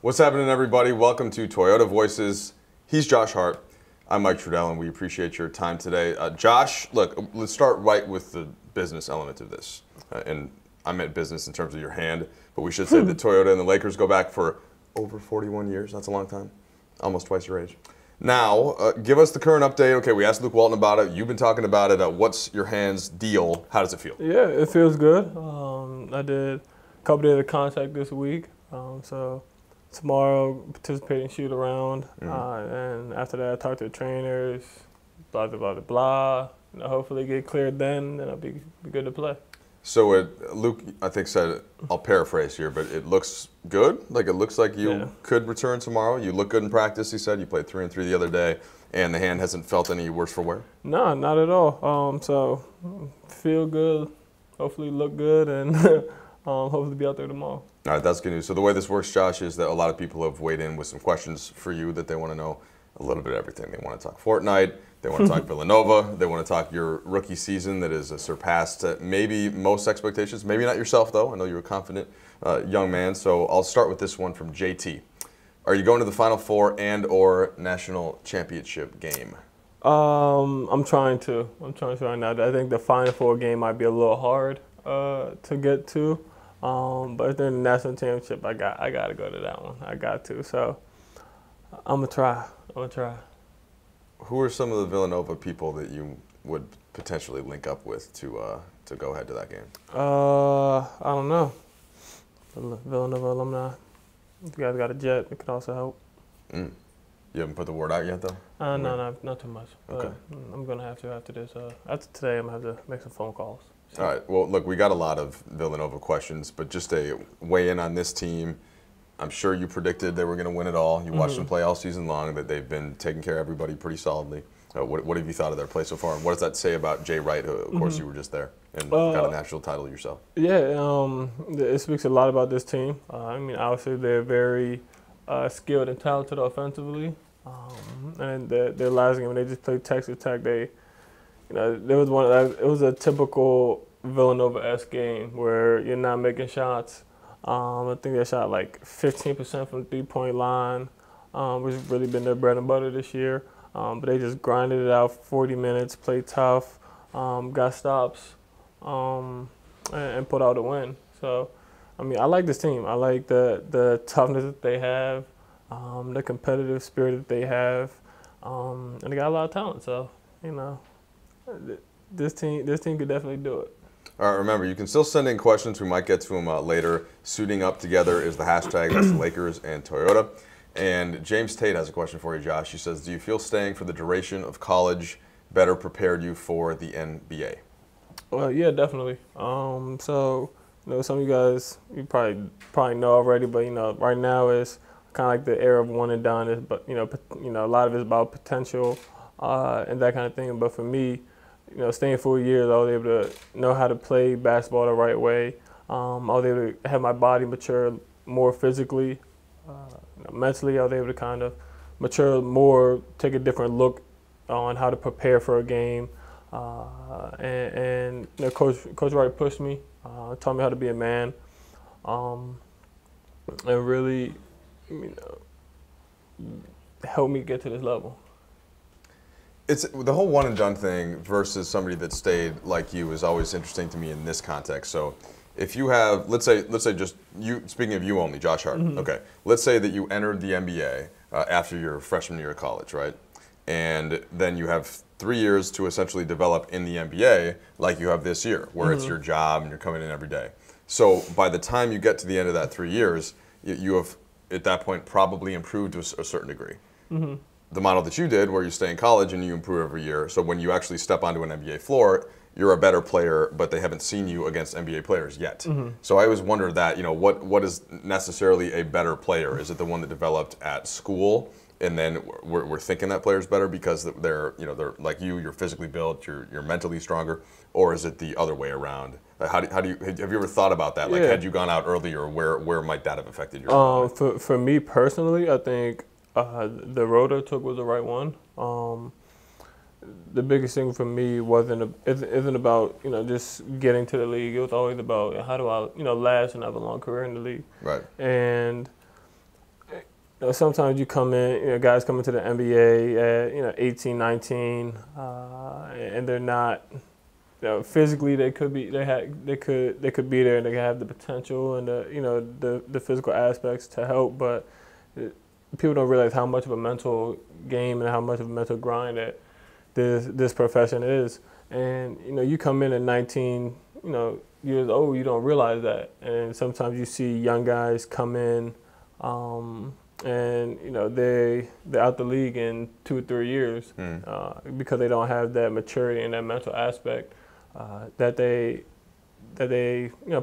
What's happening, everybody? Welcome to Toyota Voices. He's Josh Hart. I'm Mike Trudell, and we appreciate your time today. Josh, look, let's start right with the business element of this. And I meant business in terms of your hand, but we should say that Toyota and the Lakers go back for over 41 years. That's a long time. Almost twice your age. Now, give us the current update. Okay, we asked Luke Walton about it. You've been talking about it. What's your hand's deal? How does it feel? Yeah, it feels good. I did a couple days of contact this week. So tomorrow, participate in shoot around. And after that, I talk to the trainers, blah, blah, blah, blah. Hopefully get cleared then I'll be good to play. So Luke, I think, said, I'll paraphrase here, but it looks good. Like, it looks like you could return tomorrow. You look good in practice, he said. You played 3-on-3 the other day, and the hand hasn't felt any worse for wear? No, not at all. So feel good, hopefully look good, and hopefully be out there tomorrow. All right, that's good news. So the way this works, Josh, is that a lot of people have weighed in with some questions for you that they want to know a little bit of everything. They want to talk Fortnight. They want to talk Villanova. They want to talk your rookie season that has surpassed maybe most expectations. Maybe not yourself, though. I know you're a confident young man. So I'll start with this one from JT. Are you going to the Final Four and or national championship game? I'm trying to right now. I think the Final Four game might be a little hard to get to. But if they're in the national championship, I got to go to that one. I got to. So I'm going to try. Who are some of the Villanova people that you would potentially link up with to go ahead to that game? I don't know. Villanova alumni. If you guys got a jet, it could also help. You haven't put the word out yet, though? No, not too much. But okay. I'm going to have to after this. After today, I'm going to have to make some phone calls. So. All right. Well, look, we got a lot of Villanova questions, but just a weigh in on this team. I'm sure you predicted they were going to win it all. You watched them play all season long, that they've been taking care of everybody pretty solidly. What have you thought of their play so far? And what does that say about Jay Wright, who, of course, you were just there and got a national title yourself? Yeah, it speaks a lot about this team. I mean, obviously, they're very skilled and talented offensively. And their last game, when they just played Texas Tech, it was a typical Villanova-esque game where you're not making shots. I think they shot like 15% from the three-point line, which has really been their bread and butter this year. But they just grinded it out for 40 minutes, played tough, got stops, and put out a win. So, I mean, I like this team. I like the toughness that they have, the competitive spirit that they have, and they got a lot of talent. So, this team could definitely do it. All right, remember, you can still send in questions. We might get to them later. Suiting up together is the hashtag. That's Lakers and Toyota. And James Tate has a question for you, Josh. He says, do you feel staying for the duration of college better prepared you for the NBA? Well, yeah, definitely. So, some of you guys, you probably know already, but, right now is kind of like the era of one and done. But, a lot of it is about potential and that kind of thing. But for me, staying 4 years, I was able to know how to play basketball the right way. I was able to have my body mature more physically. Mentally, I was able to kind of mature more, take a different look on how to prepare for a game. And Coach Wright pushed me, taught me how to be a man, and really helped me get to this level. It's the whole one and done thing versus somebody that stayed like you is always interesting to me in this context. So if you have, let's say just you, speaking of you only, Josh Hart, okay, let's say that you entered the NBA after your freshman year of college, right? And then you have 3 years to essentially develop in the NBA like you have this year, where it's your job and you're coming in every day. So by the time you get to the end of that 3 years, you have, at that point, probably improved to a certain degree. The model that you did, where you stay in college and you improve every year, so when you actually step onto an NBA floor, you're a better player, but they haven't seen you against NBA players yet. So I always wondered that, what is necessarily a better player? Is it the one that developed at school, and then we're thinking that player's better because they're like you're physically built, you're mentally stronger, or is it the other way around? Have you ever thought about that? Like, had you gone out earlier, where might that have affected your? For me personally, I think the road I took was the right one. The biggest thing for me isn't about just getting to the league. It was always about how do I last and have a long career in the league. Right. And sometimes you come in, guys come into the NBA at 18, 19, and they're not. Physically they could be they could be there and they have the potential and the physical aspects to help, but people don't realize how much of a mental game and how much of a mental grind that this profession is. And you come in at 19, years old, you don't realize that. And sometimes you see young guys come in, and they're out the league in 2 or 3 years because they don't have that maturity and that mental aspect that they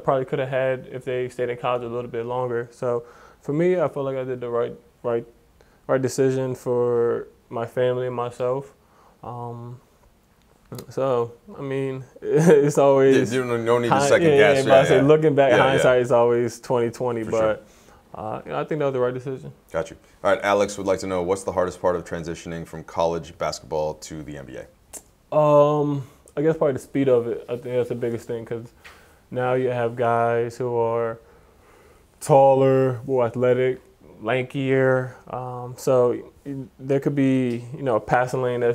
probably could have had if they stayed in college a little bit longer. So for me, I feel like I did the right decision for my family and myself. So I mean, it's always no need to second guess. But I say looking back, hindsight is always 20/20. For but sure. I think that was the right decision. Got you. All right, Alex would like to know, what's the hardest part of transitioning from college basketball to the NBA? I guess probably the speed of it. I think that's the biggest thing, because now you have guys who are taller, more athletic, lankier. So there could be, a passing lane I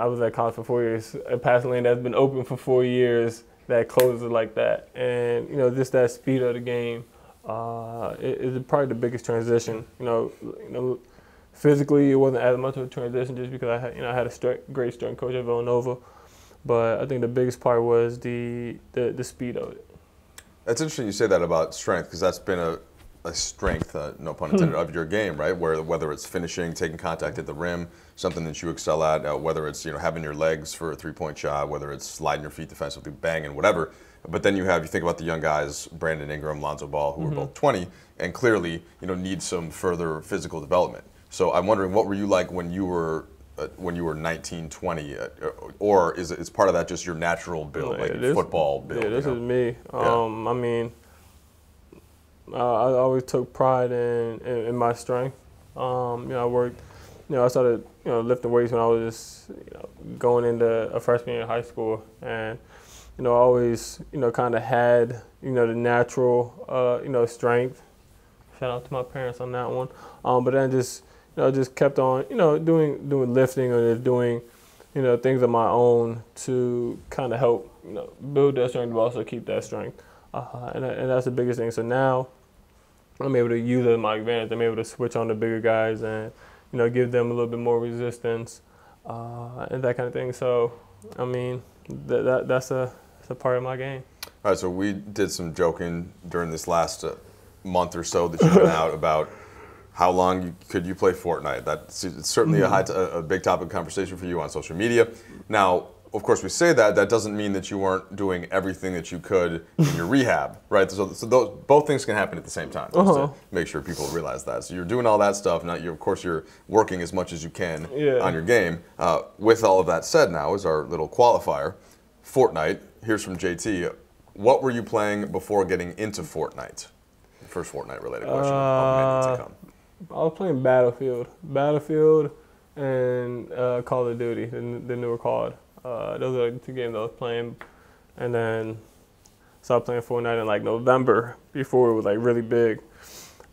was at college for 4 years, a passing lane that's been open for 4 years that closes like that. And, just that speed of the game is probably the biggest transition. Physically, it wasn't as much of a transition just because I had a great strength coach at Villanova. But I think the biggest part was the speed of it. That's interesting you say that about strength, because that's been a strength, no pun intended, of your game, right? Whether it's finishing, taking contact at the rim, something that you excel at, whether it's having your legs for a three-point shot, whether it's sliding your feet defensively, banging, whatever. But then you think about the young guys, Brandon Ingram, Lonzo Ball, who are both 20, and clearly need some further physical development. So I'm wondering, what were you like when you were 19, 20, or is part of that just your natural build, football build? Yeah, this is me. I mean, I always took pride in my strength. I worked. I started lifting weights when I was just going into a freshman year in high school, and I always kind of had the natural strength. Shout out to my parents on that one. But then just kept on doing lifting or just doing things of my own to kind of help build that strength, but also keep that strength. And that's the biggest thing. So now I'm able to use it to my advantage. I'm able to switch on the bigger guys and give them a little bit more resistance and that kind of thing. So I mean, that's a part of my game. All right. So we did some joking during this last month or so that you've been out about how long could you play Fortnite. That's certainly a big topic of conversation for you on social media. Now, of course, we say that. That doesn't mean that you weren't doing everything that you could in your rehab, right? So both things can happen at the same time, just to make sure people realize that. So you're doing all that stuff. Now, of course, you're working as much as you can on your game. With all of that said, now is our little qualifier, Fortnite. Here's from JT. What were you playing before getting into Fortnite? First Fortnite-related question. Many to come. I was playing Battlefield and Call of Duty, the newer COD. Those are the two games I was playing, and then started playing Fortnite in like November before it was like really big,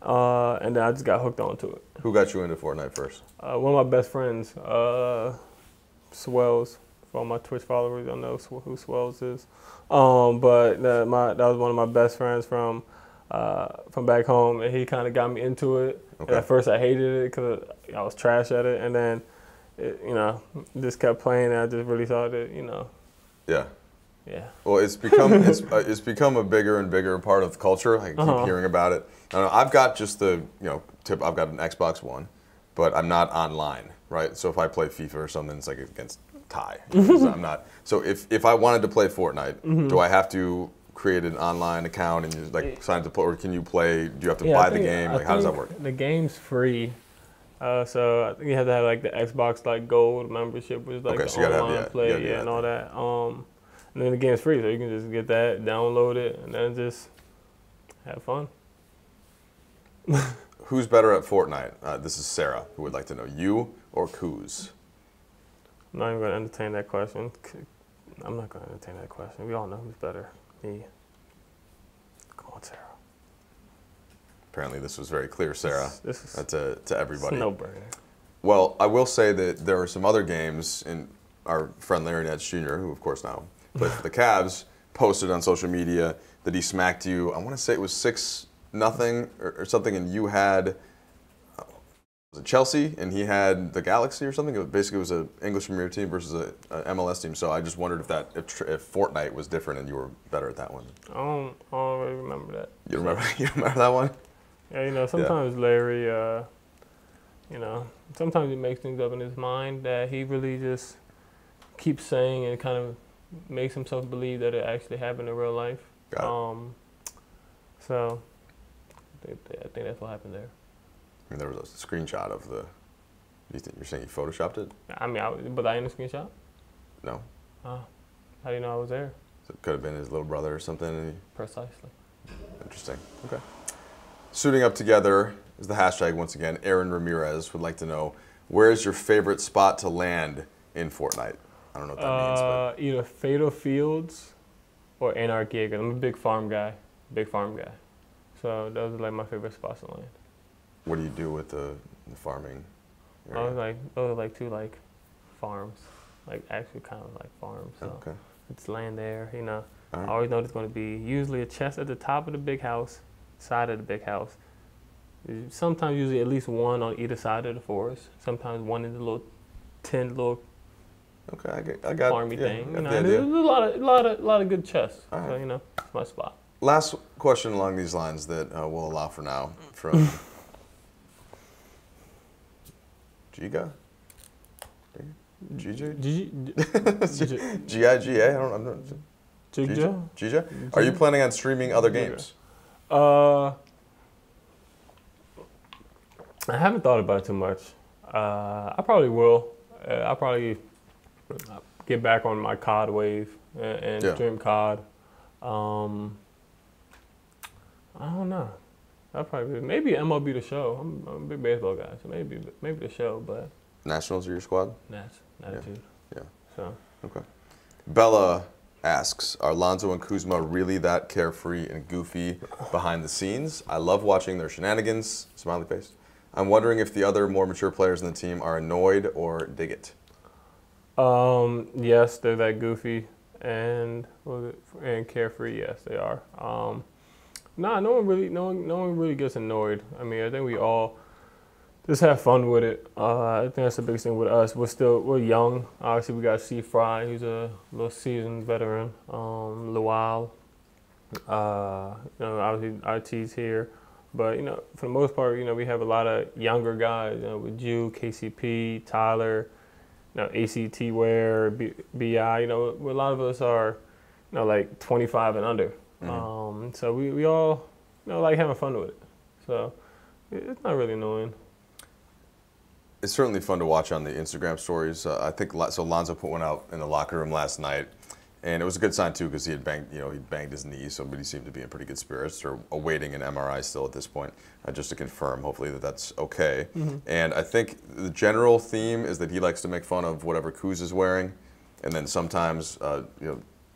and then I just got hooked onto it. Who got you into Fortnite first? One of my best friends, Swells. For all my Twitch followers, I know who Swells is. But that was one of my best friends from back home, and he kind of got me into it. Okay. And at first I hated it because I was trash at it, and then just kept playing, and I just really thought that Yeah. Yeah. Well, it's become a bigger and bigger part of culture. I keep hearing about it. I've got just the tip. I've got an Xbox One, but I'm not online, right? So if I play FIFA or something, it's like against Ty. I'm not. So if I wanted to play Fortnite, do I have to create an online account and just sign up to play, or can you play? Do you have to buy the game? How does that work? The game's free. So I think you have to have like the Xbox Gold membership, which is like the online play, and all that. And then the game's free, so you can just get that, download it, and then just have fun. Who's better at Fortnite? This is Sarah, who would like to know, you or Kuz? I'm not even going to entertain that question. I'm not going to entertain that question. We all know who's better. Me. Come on, Sarah. Apparently this was very clear, Sarah, to everybody. It's no brainer. Well, I will say that there are some other games, in our friend Larry Nance Jr., who of course now plays for the Cavs, posted on social media that he smacked you. I want to say it was 6-0 or something, and you had was it Chelsea, and he had the Galaxy or something. Basically, it was an English Premier team versus a MLS team. So I just wondered if Fortnight was different and you were better at that one. I don't really remember that. You remember that one? Yeah, sometimes Larry, sometimes he makes things up in his mind that he really just keeps saying and kind of makes himself believe that it actually happened in real life. Got it. So I think that's what happened there. I mean, there was a screenshot of the. You're saying you photoshopped it? I mean, but I in the screenshot? No. How do you know I was there? So it could have been his little brother or something. Precisely. Interesting. Okay. Suiting up together is the hashtag once again. Aaron Ramirez would like to know, where's your favorite spot to land in Fortnite? I don't know what that means. But. Either Fatal Fields or Anarchy Acres. I'm a big farm guy. So those are like my favorite spots to land. What do you do with the farming area? Those are like two like farms, like actually kind of like farms. So okay. It's land there, Right. I always know there's going to be usually a chest at the top of the big house, side of the big house. Sometimes usually at least one on either side of the forest. Sometimes one in the little tent, little okay, I got farmy thing. I got There's a lot of good chests. Right. So it's my spot. Last question along these lines that we'll allow for now from Giga? GJ? G-I-G-A? I'm not. Giga? Are you planning on streaming other games? I haven't thought about it too much. I probably will. I'll probably get back on my COD wave and stream COD. I don't know. I'll probably maybe MLB The Show. I'm a big baseball guy, so maybe The Show, but Nationals are your squad? Attitude. Yeah. So. Okay. Bella asks, are Lonzo and Kuzma really that carefree and goofy behind the scenes? I love watching their shenanigans. Smiley face. I'm wondering if the other more mature players in the team are annoyed or dig it. Yes, they're that goofy and carefree. Yes, they are. No one really gets annoyed. I mean, I think we all just have fun with it. I think that's the biggest thing with us. We're young. Obviously, we got C. Fry, who's a little seasoned veteran. Luau. Obviously, RT's here. But, for the most part, we have a lot of younger guys, with Jew, KCP, Tyler, ACT Ware, BI, a lot of us are, like 25 and under. Mm-hmm. So we all, like having fun with it. So it's not really annoying. It's certainly fun to watch on the Instagram stories. I think so. Lonzo put one out in the locker room last night, and it was a good sign too because he had banged his knee, so but he seemed to be in pretty good spirits. They're awaiting an MRI still at this point, just to confirm, hopefully that's okay. Mm-hmm. And I think the general theme is that he likes to make fun of whatever Kuz is wearing, and then sometimes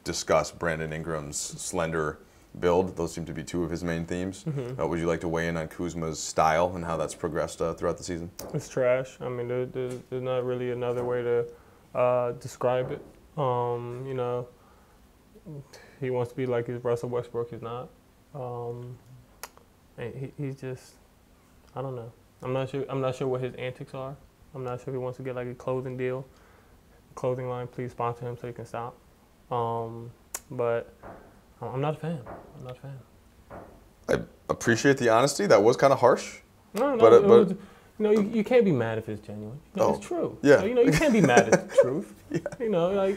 discuss Brandon Ingram's slender build. Those seem to be two of his main themes. Mm-hmm. Would you like to weigh in on Kuzma's style and how that's progressed throughout the season? It's trash. I mean, there's not really another way to describe it. He wants to be like his Russell Westbrook. He's not. And he's just, I don't know. I'm not sure what his antics are. I'm not sure if he wants to get like a clothing deal. Clothing line, please sponsor him so he can stop. But I'm not a fan. I appreciate the honesty. That was kind of harsh. No, but you can't be mad if it's genuine. It's true. Yeah. So, you can't be mad at the truth. Yeah.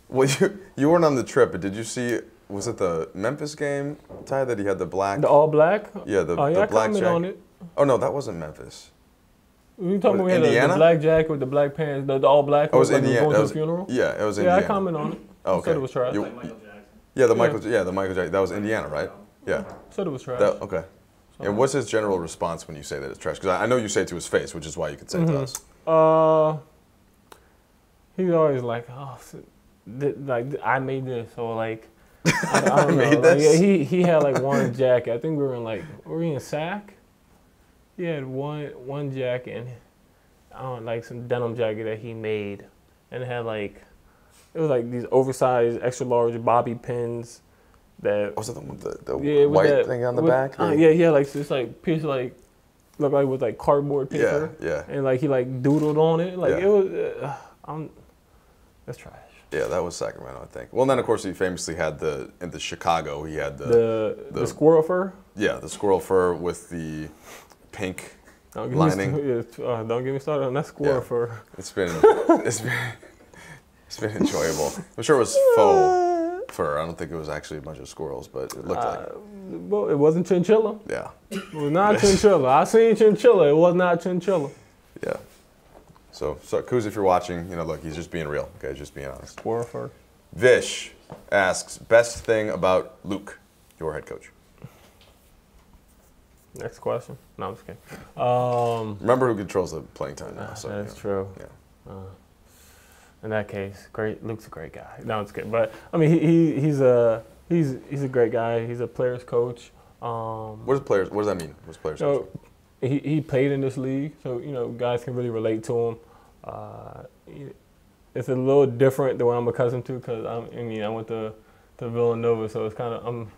Well, you weren't on the trip, but did you see? Was it the Memphis game, Ty, that he had the black? The all black. Yeah, the I black jacket. on it. Oh no, that wasn't Memphis. You talking about the black jacket with the black pants, the all black? Oh, it was like Indiana. Going to the funeral. Yeah, it was Indiana. Yeah, I comment on it. Oh, okay. Said it was trash. Like Michael Jackson. Yeah, the Michael Jackson. That was Indiana, right? Yeah. Said it was trash. Okay. So. And what's his general response when you say that it's trash? Because I know you say it to his face, which is why you could say it to us. He's always like, like I made this, or like, I don't know. Made this? Like, yeah, he had like one jacket. I think were we in SAC? He had one jacket and I don't know, like some denim jacket that he made, and it had like it was like these oversized, extra large bobby pins. That was it the one with the white thing on the back? Yeah, like this like piece of like looked like with like cardboard paper. Yeah. And like he like doodled on it. Like it was. That's trash. Yeah, that was Sacramento, I think. Well, and then of course he famously had in the Chicago. He had the squirrel fur. Yeah, the squirrel fur with the pink lining. Don't get me started on that squirrel fur. It's been enjoyable. I'm sure it was faux fur. I don't think it was actually a bunch of squirrels, but it looked like it. Well, it wasn't chinchilla. Yeah. It was not chinchilla. I seen chinchilla. It was not chinchilla. Yeah. So Kuz, if you're watching, look, he's just being real. Okay, just being honest. Squirrel fur. Vish asks, best thing about Luke, your head coach. Next question. No, I'm just kidding. Remember who controls the playing time now. So, that's true. Yeah. In that case, great. Luke's a great guy. No, I'm just kidding. But I mean, he's a great guy. He's a players coach. What does that mean? What's players coach? He played in this league, so guys can really relate to him. It's a little different than what I'm accustomed to because I went to Villanova, so it's kind of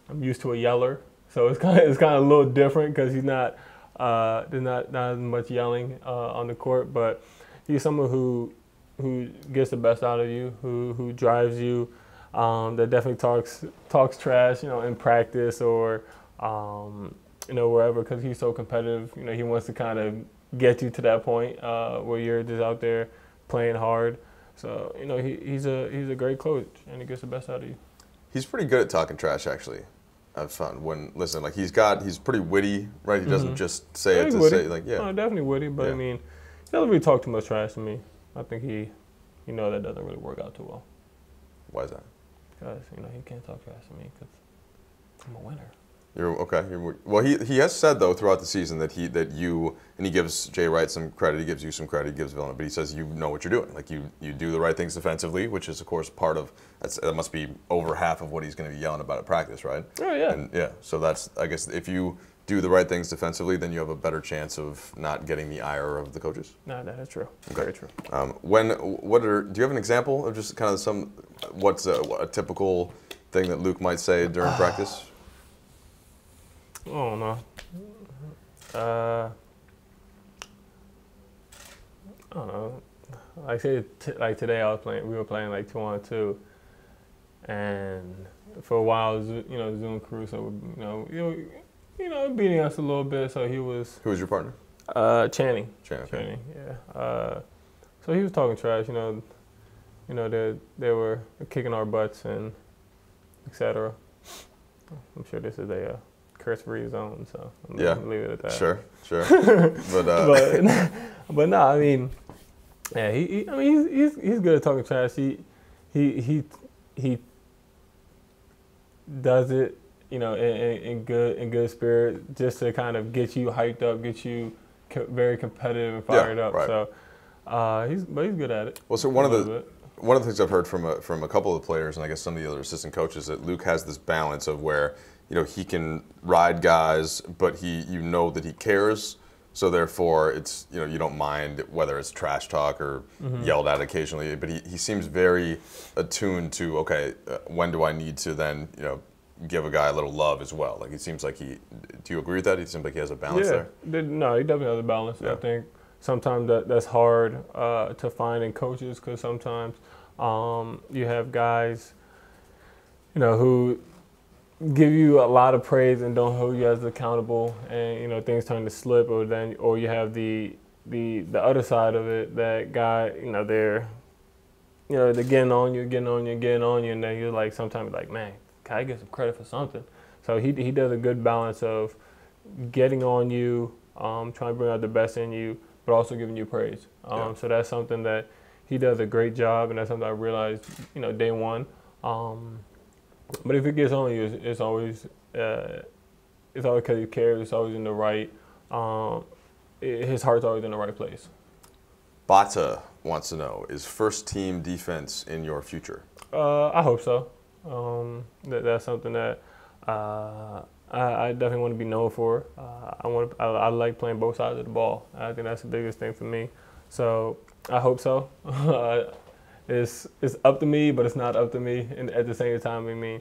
I'm used to a yeller. So it's kind of a little different because he's not there's not as much yelling on the court, but he's someone who gets the best out of you, who drives you, that definitely talks trash, in practice or wherever because he's so competitive. He wants to kind of get you to that point where you're just out there playing hard. So he's a great coach and he gets the best out of you. He's pretty good at talking trash, actually. I've found he's pretty witty, right? He doesn't just say it to witty. say No, definitely witty, but I mean, he doesn't really talk too much trash to me. I think that doesn't really work out too well. Why is that? Because he can't talk trash to me because I'm a winner. You're okay. Well, he has said though throughout the season that he gives Jay Wright some credit. He gives you some credit. He gives Villanova, but he says you know what you're doing. Like you do the right things defensively, which is of course part of that must be over half of what he's going to be yelling about at practice, right? Oh yeah. And so that's I guess if you do the right things defensively, then you have a better chance of not getting the ire of the coaches. No, that is true. Okay. Very true. Do you have an example of just kind of what's a typical thing that Luke might say during practice? I don't know. I don't know. Like today, we were playing like 2-on-2, and for a while, Zoom crew, so beating us a little bit. So he was. Who was your partner? Channing. Channing, yeah. So he was talking trash. They were kicking our butts and etc. I'm sure this is a curse-free zone, so I'm gonna leave it at that. Sure. but no, I mean, yeah, he's good at talking trash. He does it, in good spirit, just to kind of get you hyped up, get you very competitive and fired up. Right. So he's good at it. Well, so one of the things I've heard from a couple of the players, and I guess some of the other assistant coaches, that Luke has this balance of where he can ride guys, but that he cares. So therefore, it's you don't mind whether it's trash talk or yelled at occasionally. But he seems very attuned to when do I need to then give a guy a little love as well. Like it seems like do you agree with that? He seems like he has a balance there. No, he definitely has a balance. Yeah. I think sometimes that's hard to find in coaches because sometimes you have guys who give you a lot of praise and don't hold you as accountable, and things turn to slip, or you have the other side of it, that guy, they're getting on you, and then you're like sometimes like, man, can I get some credit for something? So he does a good balance of getting on you, trying to bring out the best in you, but also giving you praise. So that's something that he does a great job, and that's something I realized day one. But if it gets on you, it's always because he cares. It's always in the right. His heart's always in the right place. Bata wants to know: is first team defense in your future? I hope so. That's something that I definitely want to be known for. I like playing both sides of the ball. I think that's the biggest thing for me. So I hope so. It's up to me, but it's not up to me. And at the same time, I mean,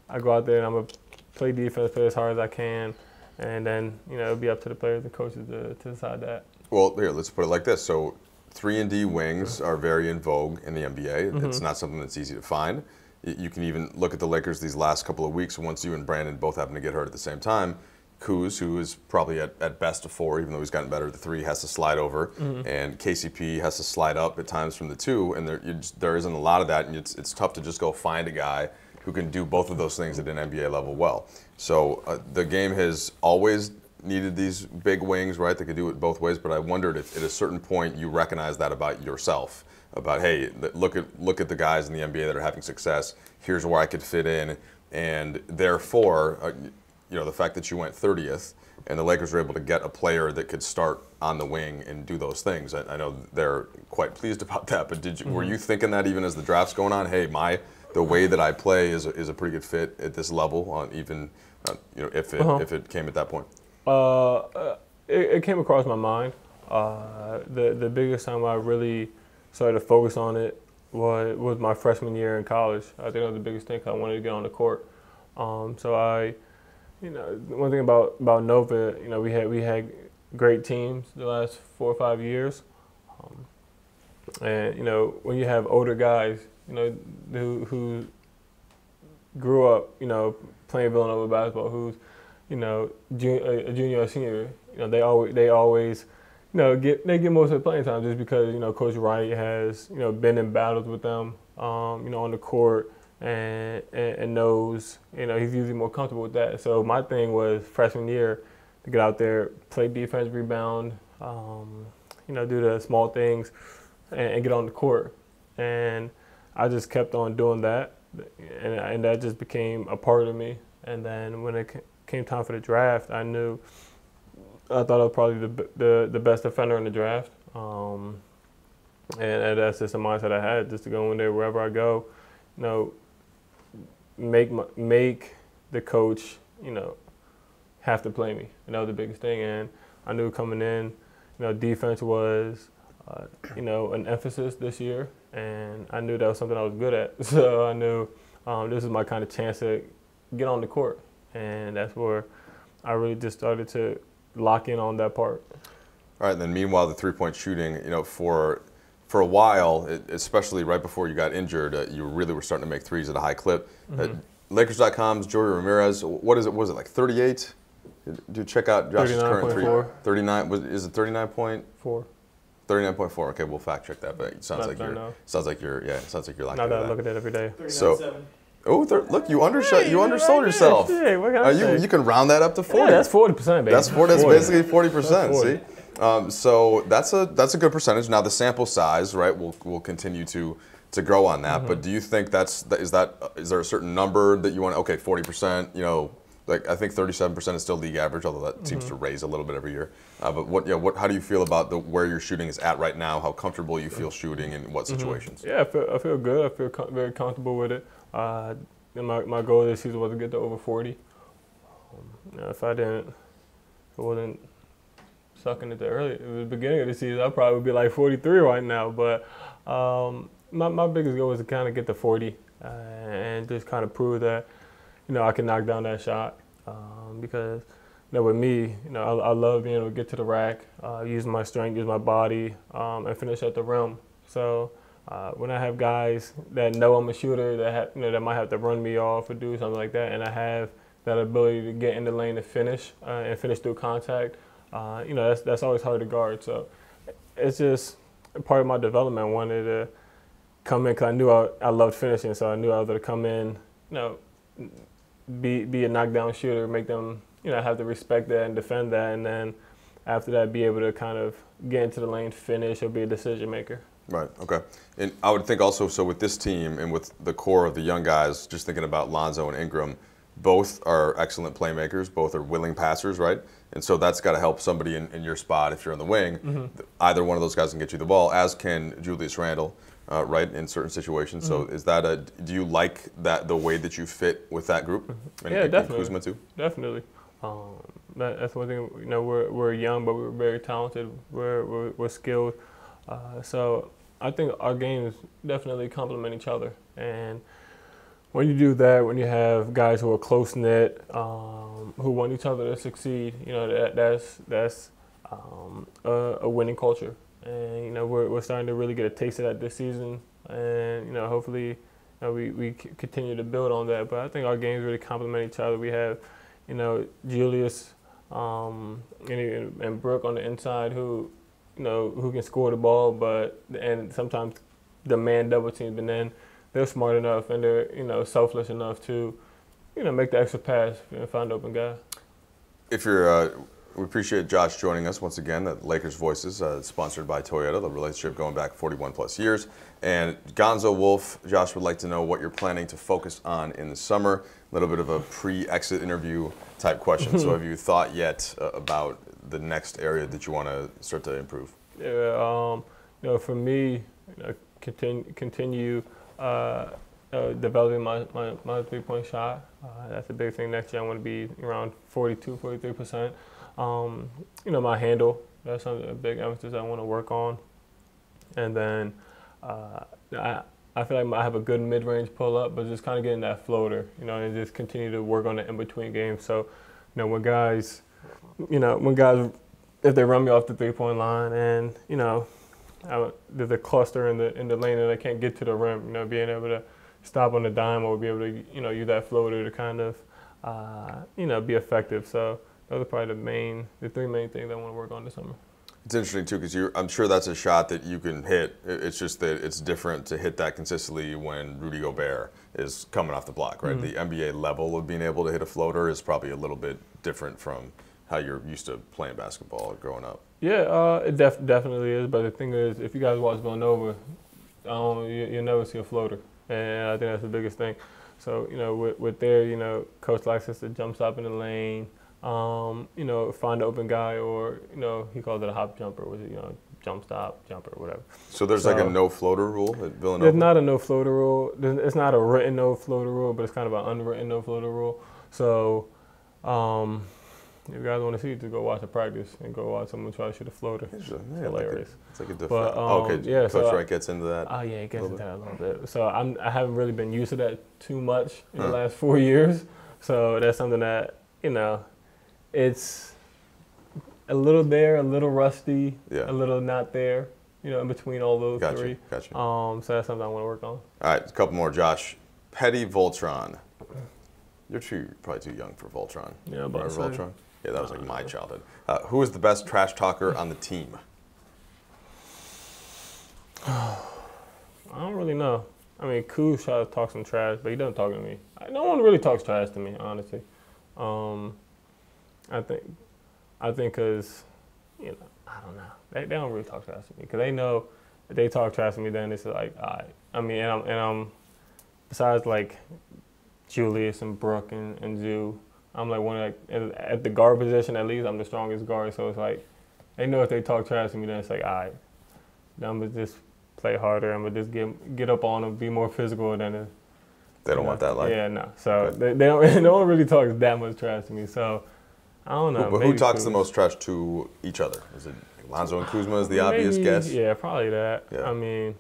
I go out there and I'm gonna play defense, play as hard as I can, and then it'll be up to the players and coaches to decide that. Well, here, let's put it like this. So 3-and-D wings are very in vogue in the NBA. Mm-hmm. It's not something that's easy to find. You can even look at the Lakers these last couple of weeks. Once you and Brandon both happen to get hurt at the same time, Kuz, who is probably at best a 4, even though he's gotten better at the 3, has to slide over, and KCP has to slide up at times from the 2, and there isn't a lot of that, and it's tough to just go find a guy who can do both of those things at an NBA level well. So the game has always needed these big wings, right? They could do it both ways, but I wondered if at a certain point you recognize that about yourself, about, hey, look at the guys in the NBA that are having success. Here's where I could fit in, and therefore, the fact that you went 30th and the Lakers were able to get a player that could start on the wing and do those things. I know they're quite pleased about that, but were you thinking that even as the draft's going on? Hey, the way that I play is a pretty good fit at this level, even if it came at that point. It came across my mind. The biggest time I really started to focus on it was my freshman year in college. I think that was the biggest thing, 'cause I wanted to get on the court. So one thing about Nova, we had great teams the last 4 or 5 years, and when you have older guys, who grew up, playing Villanova basketball, who's a junior or senior, they always get most of the playing time, just because Coach Wright has been in battles with them, on the court. And knows, he's usually more comfortable with that. So my thing was freshman year to get out there, play defense, rebound, do the small things, and get on the court. And I just kept on doing that, and that just became a part of me. And then when it came time for the draft, I thought I was probably the best defender in the draft. And that's just a mindset I had, just to go in there wherever I go, make the coach, have to play me. And that was the biggest thing. And I knew coming in, defense was, an emphasis this year. And I knew that was something I was good at. So I knew this was my kind of chance to get on the court. And that's where I really just started to lock in on that part. All right, and then meanwhile, the three-point shooting, for a while, especially right before you got injured, you really were starting to make threes at a high clip. Lakers.com's Joey Ramirez, what is it? Was it like 38? Do check out Josh's current three. 39. Is it 39.4? 39.4. Okay, we'll fact check that. But it sounds like you're locked into that. Now that I look at it every day. 39.7. Look, you undersold yourself. Hey, what can I say? You can round that up to 40. Yeah, that's 40%, baby. That's basically 40%. See. So that's a good percentage. Now the sample size, right, will continue to grow on that. But do you think is there a certain number that you want? Okay, 40%. Like I think 37% is still league average, although that seems to raise a little bit every year. But how do you feel about where your shooting is at right now? How comfortable you feel shooting in what situations? Yeah, I feel good. I feel very comfortable with it. My goal this season was to get to over 40. If I wasn't sucking at the beginning of the season, I probably would be like 43 right now. But my biggest goal was to kind of get to 40 and just kind of prove that I can knock down that shot, because with me, I love being able to get to the rack, use my strength, use my body, and finish at the rim. So when I have guys that know I'm a shooter, that might have to run me off or do something like that, and I have that ability to get in the lane and finish through contact, that's always hard to guard. So it's just part of my development. I wanted to come in because I knew I loved finishing, so I knew I was going to come in, be a knockdown shooter, make them, have to respect that and defend that, and then after that be able to kind of get into the lane, finish, or be a decision maker. Right, okay. And I would think also, so with this team and with the core of the young guys, just thinking about Lonzo and Ingram, both are excellent playmakers, both are willing passers, right? And so that's got to help somebody in your spot if you're in the wing. Either one of those guys can get you the ball, as can Julius Randle, right, in certain situations. So is that do you like the way that you fit with that group? And, Yeah, definitely. Kuzma too? Definitely. That's one thing. We're young, but we're very talented. We're skilled. So I think our games definitely complement each other. And when you do that, when you have guys who are close knit, who want each other to succeed, that's a winning culture. And we're starting to really get a taste of that this season. And hopefully, we continue to build on that. But I think our games really complement each other. We have, Julius and Brooke on the inside who can score the ball, and sometimes demand double teams, and then they're smart enough and they're selfless enough to make the extra pass and find an open guy. If you're we appreciate Josh joining us once again at Lakers Voices, sponsored by Toyota, the relationship going back 41 plus years. And Gonzo Wolf, Josh would like to know what you're planning to focus on in the summer. A little bit of a pre-exit interview type question. So have you thought yet about the next area that you want to start to improve? Yeah, for me, continue developing my three-point shot. That's a big thing next year. I want to be around 42, 43%. My handle, that's a big emphasis I want to work on. And then I feel like I have a good mid-range pull-up, but just kind of getting that floater, and just continue to work on the in-between game. So, when guys, if they run me off the three-point line and, there's a cluster in the lane and I can't get to the rim, being able to stop on the dime or be able to, use that floater to kind of, be effective. So those are probably the three main things I want to work on this summer. It's interesting too, because I'm sure that's a shot that you can hit. It's just that it's different to hit that consistently when Rudy Gobert is coming off the block, right? The NBA level of being able to hit a floater is probably a little bit different from how you're used to playing basketball growing up. Yeah, it definitely is. But the thing is, if you guys watch Villanova, you'll never see a floater, and I think that's the biggest thing. So with their coach likes us to jump stop in the lane. Find an open guy, or he calls it a hop jumper, which is jump stop jumper, whatever. So there's like a no floater rule at Villanova. There's not a no floater rule. It's not a written no floater rule, but it's kind of an unwritten no floater rule. So, if you guys want to see it, just go watch the practice and go watch someone try to shoot a floater. It's hilarious. It's like a different. Okay, yeah, Coach Wright gets into that. Oh yeah, he gets into that a little bit. So I haven't really been used to that too much in the last 4 years. So that's something that it's a little there, a little rusty, a little not there, in between all those three. Gotcha. So that's something I want to work on. All right, a couple more, Josh. Petty Voltron. You're probably too young for Voltron. Yeah, but Voltron? Yeah, that was like my childhood. Who is the best trash talker on the team? I don't really know. I mean, Kuz tries to talk some trash, but he doesn't talk to me. No one really talks trash to me, honestly. I think because, I don't know. They don't really talk trash to me because they know if they talk trash to me, then it's like, all right. I mean, and I'm besides like Julius and Brooke and Zoo, I'm like at the guard position at least, I'm the strongest guard. So it's like, they know if they talk trash to me, then it's like, all right, I'm gonna just play harder. I'm gonna just get up on them, be more physical than it. They don't want that life. Yeah, no. So they don't. No one really talks that much trash to me. So I don't know. Who talks the most trash to each other? Is it Lonzo and Kuzma is the obvious guess? Yeah, probably that. Yeah. I mean,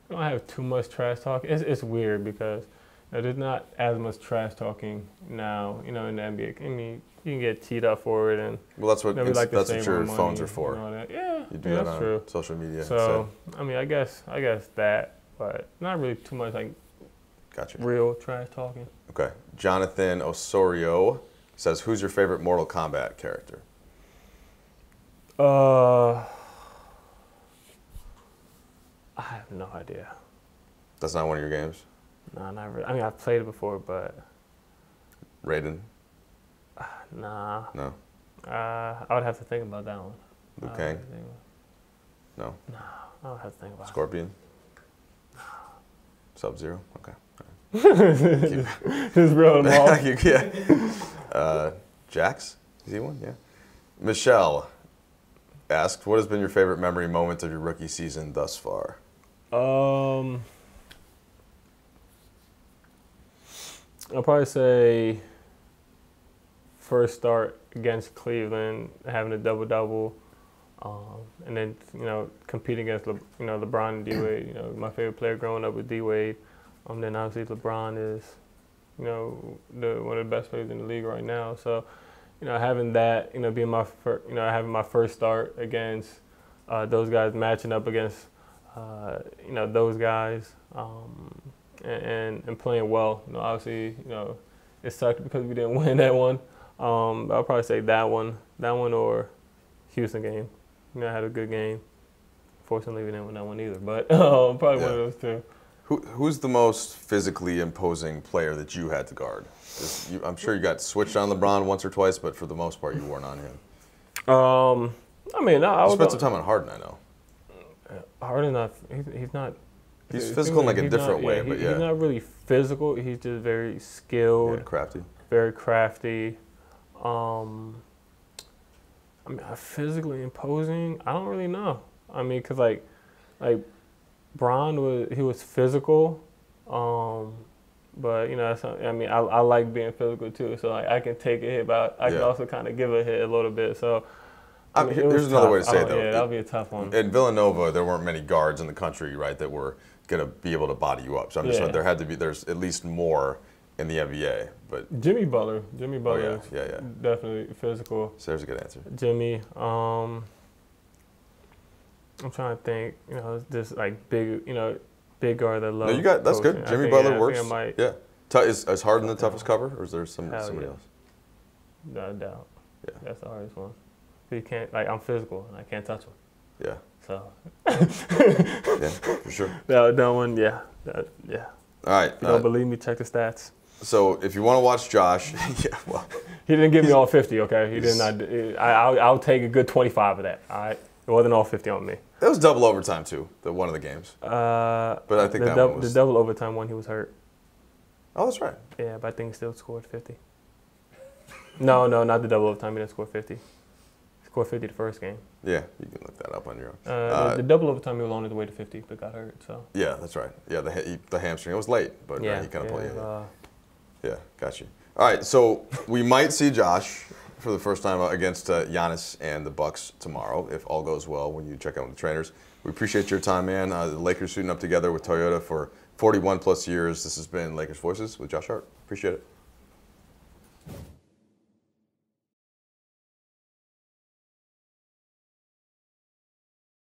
I don't have too much trash talk. It's weird because there's not as much trash talking now, in the NBA. I mean, you can get teed up for it, and that's what your phones are for. Yeah, you do that that's on true. Social media. So I mean, I guess that, but not really too much like real trash talking. Okay, Jonathan Osorio says, "Who's your favorite Mortal Kombat character?" I have no idea. That's not one of your games? No, not really. I mean, I've played it before, but Raiden? Nah. No. I would have to think about that one. Liu Kang? No. No, I would have to think about Scorpion? No. Sub-Zero? Okay. Just reel them off. Yeah. Jax? Is he one? Yeah. Michelle asked, what has been your favorite memory moment of your rookie season thus far? I'll probably say first start against Cleveland, having a double-double, and then competing against LeBron and D-Wade. My favorite player growing up was D-Wade. Then obviously LeBron is one of the best players in the league right now. So having that being my having my first start against those guys, matching up against those guys. And playing well. Obviously, it sucked because we didn't win that one. But I'll probably say that one or Houston game. I had a good game. Fortunately, we didn't win that one either. But probably one of those two. Who's the most physically imposing player that you had to guard? I'm sure you got switched on LeBron once or twice, but for the most part, you weren't on him. I spent some time on Harden, I know. Harden, he's not. He's physical in like a different way, but he's not really physical. He's just very skilled, crafty. Very crafty. Physically imposing. I don't really know. Because like Bron was physical, but I like being physical too. So like I can take a hit, but I can also kind of give a hit a little bit. So. Here's another way to say it, though. Yeah, that'll be a tough one. In Villanova, there weren't many guards in the country, right, that were going to be able to body you up. So I'm just saying there's at least more in the NBA. But Jimmy Butler is yeah. definitely physical. So there's a good answer. Jimmy, I'm trying to think, this like big guard that loves. No, that's good. Jimmy Butler works. Yeah. Is Harden the toughest cover, or is there somebody else? No doubt. Yeah. That's the hardest one. You can't, I'm physical and I can't touch him. Yeah. So. Yeah, for sure. That one, yeah. All right. If you don't believe me, check the stats. So if you want to watch Josh, he didn't give me all 50, okay? He did not. I'll take a good 25 of that, all right? It wasn't all 50 on me. That was double overtime, too, one of the games. But I think one was... The double overtime one, he was hurt. Oh, that's right. Yeah, but I think he still scored 50. No, not the double overtime. He didn't score 50. Scored 50 the first game. Yeah, you can look that up on your own. The double overtime, he was on his way to 50, but got hurt. So. Yeah, that's right. Yeah, the hamstring. It was late, but he kind of played. Yeah, got you. All right, so we might see Josh for the first time against Giannis and the Bucks tomorrow, if all goes well when you check out with the trainers. We appreciate your time, man. The Lakers suiting up together with Toyota for 41 plus years. This has been Lakers Voices with Josh Hart. Appreciate it.